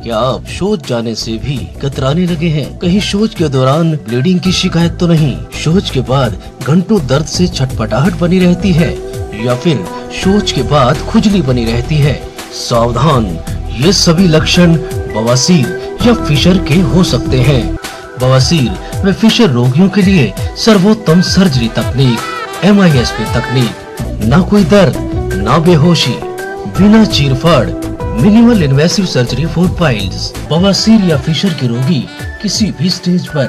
क्या आप शौच जाने से भी कतराने लगे हैं? कहीं शौच के दौरान ब्लीडिंग की शिकायत तो नहीं? शौच के बाद घंटों दर्द से छटपटाहट बनी रहती है या फिर शौच के बाद खुजली बनी रहती है? सावधान, ये सभी लक्षण बवासीर या फिशर के हो सकते हैं। बवासीर व फिशर रोगियों के लिए सर्वोत्तम सर्जरी तकनीक MISP तकनीक। ना कोई दर्द, ना बेहोशी, बिना चीरफाड़, minimal invasive surgery for piles. बवासीर या फिशर के रोगी किसी भी स्टेज पर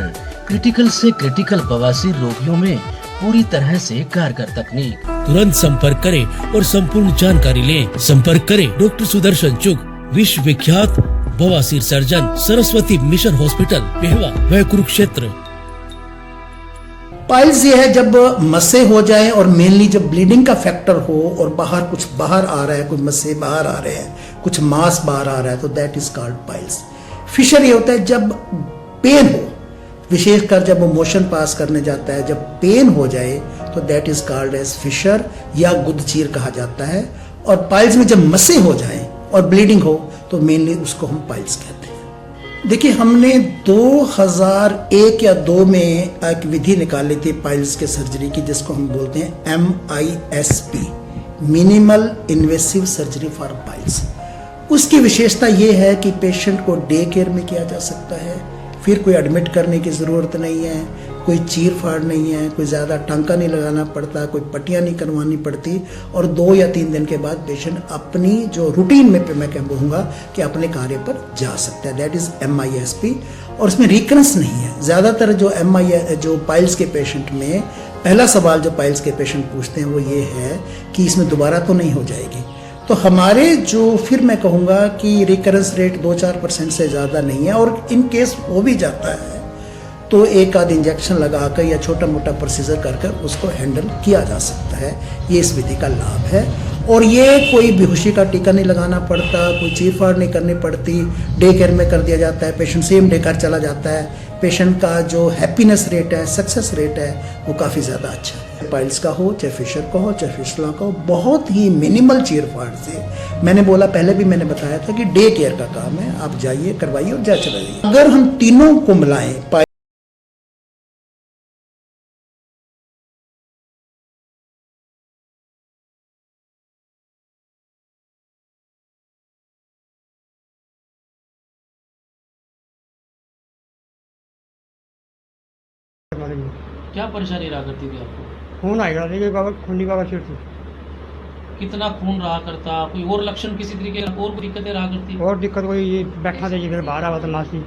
क्रिटिकल से क्रिटिकल बवासीर रोगियों में पूरी तरह से कारगर तकनीक। तुरंत संपर्क करें और संपूर्ण जानकारी लें। संपर्क करें डॉक्टर सुदर्शन चुग, विश्व विख्यात बवासीर surgeon, Saraswati mission hospital, Pehowa व कुरुक्षेत्र। पाइल्स ये है जब मस्से हो जाए और मेनली जब ब्लीडिंग का फैक्टर हो और बाहर कुछ बाहर आ रहा है, कुछ मस्से बाहर आ रहे हैं, कुछ मांस बाहर आ रहा है, तो that is called piles. Fissure ये होता है जब पेन हो, विशेषकर जब वो मोशन पास करने जाता है, जब पेन हो जाए तो that is called as fissure या गुदचीर कहा जाता है। और पाइल्स में जब मस्से हो जाए और ब्लीडिंग हो तो मेनली उसको हम पाइल्स कहते हैं। देखिए, हमने 2001 या 2 में एक विधि निकाली थी पाइल्स के सर्जरी की, जिसको हम बोलते हैं MISP, minimal invasive surgery for piles. उसकी विशेषता ये है कि पेशेंट को डे केयर में किया जा सकता है, फिर कोई एडमिट करने की ज़रूरत नहीं है, कोई चीर फाड़ नहीं है, कोई ज़्यादा टांका नहीं लगाना पड़ता, कोई पट्टियाँ नहीं करवानी पड़ती, और 2 या 3 दिन के बाद पेशेंट अपनी जो रूटीन में पे मैं क्या कहूँगा कि अपने कार्य पर जा सकता है। That is MISP। और इसमें रिकरेंस नहीं है। ज़्यादातर जो पाइल्स के पेशेंट में पहला सवाल जो पाइल्स के पेशेंट पूछते हैं वो ये है कि इसमें दोबारा तो नहीं हो जाएगी। तो हमारे जो फिर मैं कहूँगा कि रिकरेंस रेट 2-4% से ज़्यादा नहीं है, और इन केस हो भी जाता है तो एक आध इंजेक्शन लगाकर या छोटा मोटा प्रोसीजर कर उसको हैंडल किया जा सकता है। ये इस विधि का लाभ है। और ये कोई बेहोशी का टीका नहीं लगाना पड़ता, कोई चीरफाड़ नहीं करनी पड़ती, डे केयर में कर दिया जाता है, पेशेंट सेम डे केयर चला जाता है। पेशेंट का जो हैप्पीनेस रेट है, सक्सेस रेट है, वो काफ़ी ज़्यादा अच्छा है। पाइल्स का हो, चाहे फिशर का हो, चाहे फिशला का हो, बहुत ही मिनिमल चीरफाड़ से, मैंने बोला पहले भी मैंने बताया था कि डे केयर का काम है, आप जाइए, करवाइए और जा चला जाइए। अगर हम तीनों को मिलाएं, क्या परेशानी रहा करती थी आपको? खून आएगा, देखिए बाबा, खूनी बाबा सिर से। कितना खून रहा करता? कोई और लक्षण किसी तरीके की और दिक्कतें रहा करती? और दिक्कत कोई ये बैठा था, फिर बाहर आवा था मासी।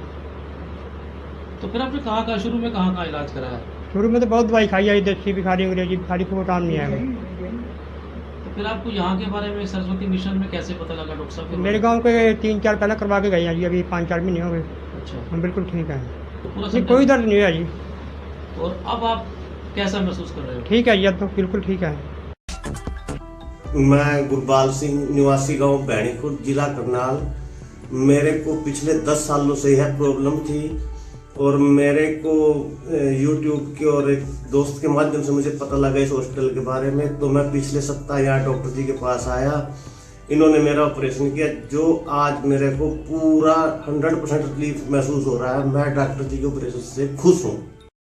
तो फिर आपने कहाँ शुरू में कहाँ इलाज कराया? शुरू में तो बहुत दवाई खाई आई, देसी भी खाई, अंग्रेजी भी खाई, कोई काम नहीं आया। तो फिर आपको यहाँ के बारे में सरस्वती मिशन में कैसे पता लगा डॉक्टर साहब? मेरे गाँव के 3-4 पहले करवा के गए हैं जी, अभी 5-4 महीने हो गए। अच्छा, हम बिल्कुल ठीक है, तो पूरा नहीं कोई दर्द नहीं है जी। और अब आप कैसा महसूस कर रहे हो? ठीक है जी, अब तो बिल्कुल ठीक है। मैं गुरबाल सिंह, निवासी गांव भैणीपुर, जिला करनाल। मेरे को पिछले 10 सालों से यह प्रॉब्लम थी, और मेरे को YouTube के और एक दोस्त के माध्यम से मुझे पता लगा इस हॉस्पिटल के बारे में। तो मैं पिछले सप्ताह यहाँ डॉक्टर जी के पास आया, इन्होंने मेरा ऑपरेशन किया, जो आज मेरे को पूरा 100% रिलीफ महसूस हो रहा है। मैं डॉक्टर जी के ऑपरेशन से खुश हूँ।